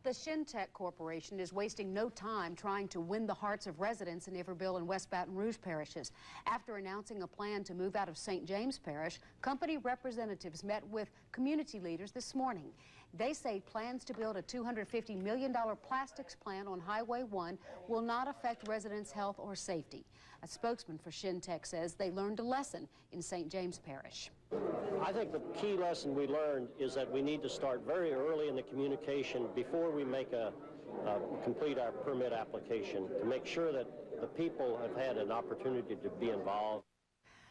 The Shintech Corporation is wasting no time trying to win the hearts of residents in Iberville and West Baton Rouge parishes. After announcing a plan to move out of St. James Parish, company representatives met with community leaders this morning. They say plans to build a $250 million plastics plant on Highway 1 will not affect residents' health or safety. A spokesman for Shintech says they learned a lesson in St. James Parish. I think the key lesson we learned is that we need to start very early in the communication before we make complete our permit application to make sure that the people have had an opportunity to be involved.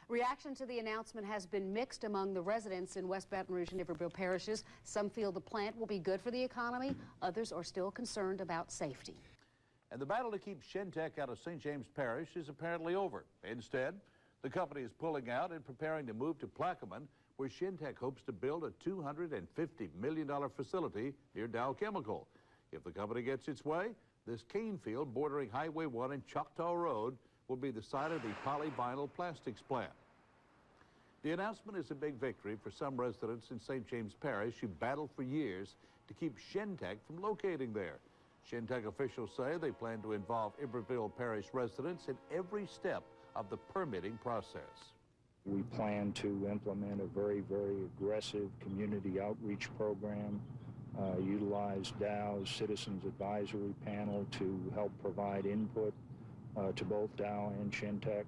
Reaction to the announcement has been mixed among the residents in West Baton Rouge and Iberville parishes. Some feel the plant will be good for the economy. Others are still concerned about safety. And the battle to keep Shintech out of St. James Parish is apparently over. Instead, the company is pulling out and preparing to move to Plaquemine, where Shintech hopes to build a $250 million facility near Dow Chemical. If the company gets its way, this cane field bordering Highway 1 and Choctaw Road will be the site of the polyvinyl plastics plant. The announcement is a big victory for some residents in St. James Parish who battled for years to keep Shintech from locating there. Shintech officials say they plan to involve Iberville Parish residents in every step of the permitting process. We plan to implement a very, very aggressive community outreach program, utilize Dow's Citizens Advisory Panel to help provide input to both Dow and Shintech.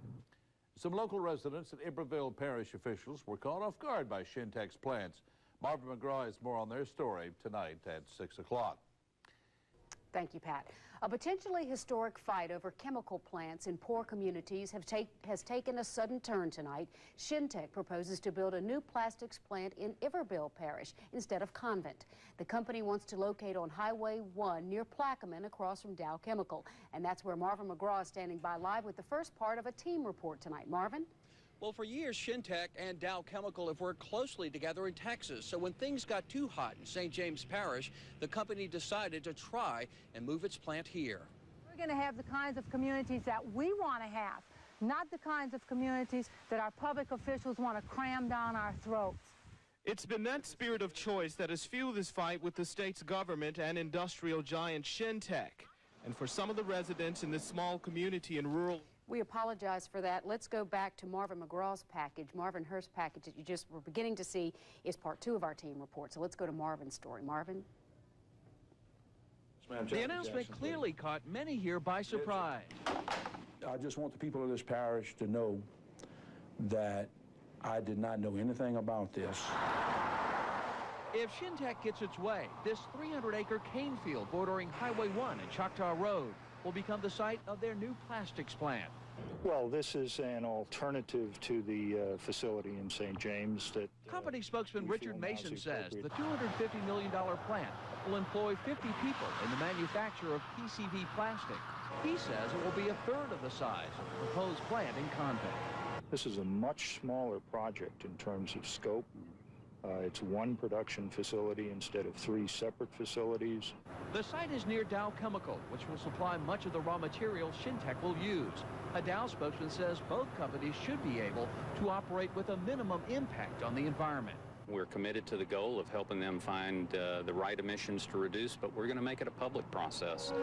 Some local residents and Iberville Parish officials were caught off guard by Shintech's plans. Marvin McGraw has more on their story tonight at 6 o'clock. Thank you, Pat. A potentially historic fight over chemical plants in poor communities has taken a sudden turn tonight. Shintech proposes to build a new plastics plant in Iberville Parish instead of Convent. The company wants to locate on Highway 1 near Plaquemine across from Dow Chemical. And that's where Marvin McGraw is standing by live with the first part of a team report tonight. Marvin? Well, for years, Shintech and Dow Chemical have worked closely together in Texas. So when things got too hot in St. James Parish, the company decided to try and move its plant here. We're going to have the kinds of communities that we want to have, not the kinds of communities that our public officials want to cram down our throats. It's been that spirit of choice that has fueled this fight with the state's government and industrial giant Shintech. And for some of the residents in this small community in rural... We apologize for that. Let's go back to Marvin McGraw's package. Marvin Hurst's package that you just were beginning to see is part 2 of our team report. So let's go to Marvin's story. Marvin? The announcement clearly caught many here by surprise. I just want the people of this parish to know that I did not know anything about this. If Shintech gets its way, this 300-acre cane field bordering Highway 1 and Choctaw Road will become the site of their new plastics plant. Well, this is an alternative to the facility in St. James that... Company spokesman Richard Mason says the $250 million plant will employ 50 people in the manufacture of PCV plastic. He says it will be a third of the size of the proposed plant in Convent. This is a much smaller project in terms of scope. It's one production facility instead of 3 separate facilities. The site is near Dow Chemical, which will supply much of the raw material Shintech will use. A Dow spokesman says both companies should be able to operate with a minimum impact on the environment. We're committed to the goal of helping them find the right emissions to reduce, but we're going to make it a public process.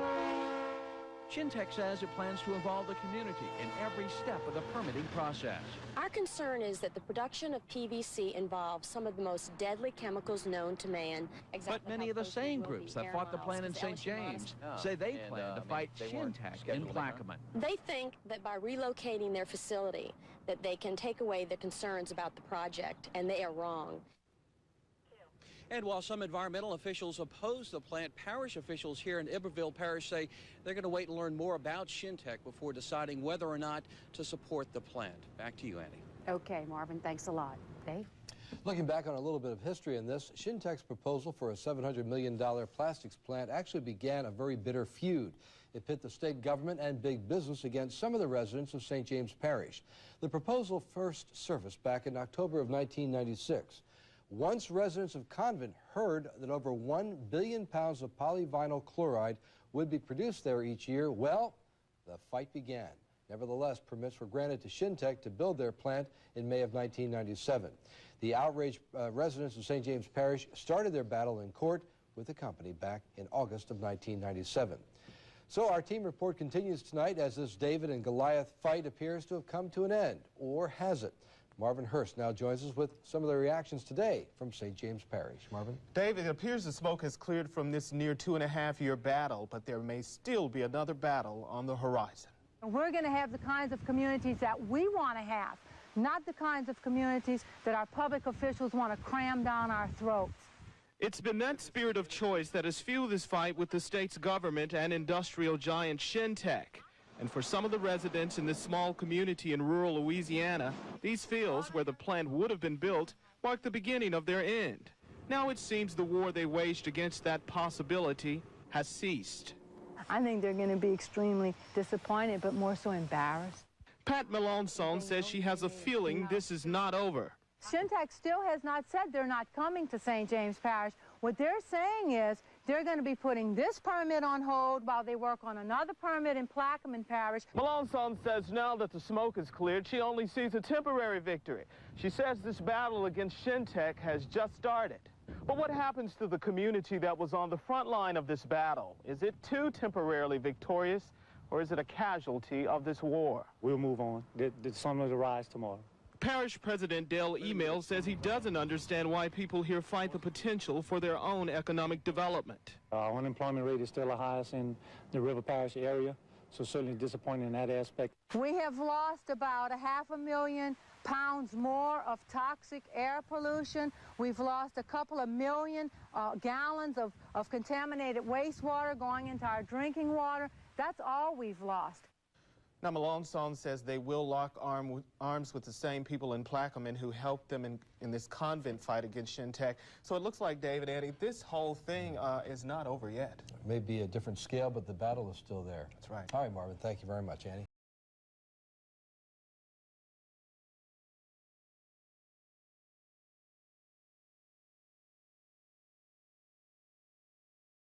Shintech says it plans to involve the community in every step of the permitting process. Our concern is that the production of PVC involves some of the most deadly chemicals known to man. But many of the same groups that fought the plan in St. James say they plan to fight Shintech in Plaquemine. They think that by relocating their facility that they can take away the concerns about the project, and they are wrong. And while some environmental officials oppose the plant, parish officials here in Iberville Parish say they're going to wait and learn more about Shintech before deciding whether or not to support the plant. Back to you, Annie. Okay, Marvin, thanks a lot. Dave? Looking back on a little bit of history in this, Shintech's proposal for a $700 million plastics plant actually began a very bitter feud. It pit the state government and big business against some of the residents of St. James Parish. The proposal first surfaced back in October of 1996. Once residents of Convent heard that over 1 billion pounds of polyvinyl chloride would be produced there each year, well, the fight began. Nevertheless, permits were granted to Shintech to build their plant in May of 1997. The outraged residents of St. James Parish started their battle in court with the company back in August of 1997. So our team report continues tonight as this David and Goliath fight appears to have come to an end, or has it? Marvin Hurst now joins us with some of the reactions today from St. James Parish. Marvin? David, it appears the smoke has cleared from this near 2.5-year battle, but there may still be another battle on the horizon. We're going to have the kinds of communities that we want to have, not the kinds of communities that our public officials want to cram down our throats. It's been that spirit of choice that has fueled this fight with the state's government and industrial giant Shintech. And for some of the residents in this small community in rural Louisiana, these fields where the plant would have been built mark the beginning of their end. Now it seems the war they waged against that possibility has ceased. I think they're going to be extremely disappointed, but more so embarrassed. Pat Melanson says she has a feeling this is not over. Shintech still has not said they're not coming to St. James Parish. What they're saying is they're going to be putting this permit on hold while they work on another permit in Plaquemine Parish. Melanson says now that the smoke is cleared, she only sees a temporary victory. She says this battle against Shintech has just started. But what happens to the community that was on the front line of this battle? Is it too temporarily victorious, or is it a casualty of this war? We'll move on. The sun will rise tomorrow. Parish President Dale Email says he doesn't understand why people here fight the potential for their own economic development. Our unemployment rate is still the highest in the River Parish area, so certainly disappointing in that aspect. We have lost about 500,000 pounds more of toxic air pollution. We've lost a couple of million gallons of contaminated wastewater going into our drinking water. That's all we've lost. Now, Melanson says they will lock arms with the same people in Plaquemine who helped them in this Convent fight against Shintech. So it looks like, David, Eddie, this whole thing is not over yet. It may be a different scale, but the battle is still there. That's right. All right, Marvin, thank you very much, Annie.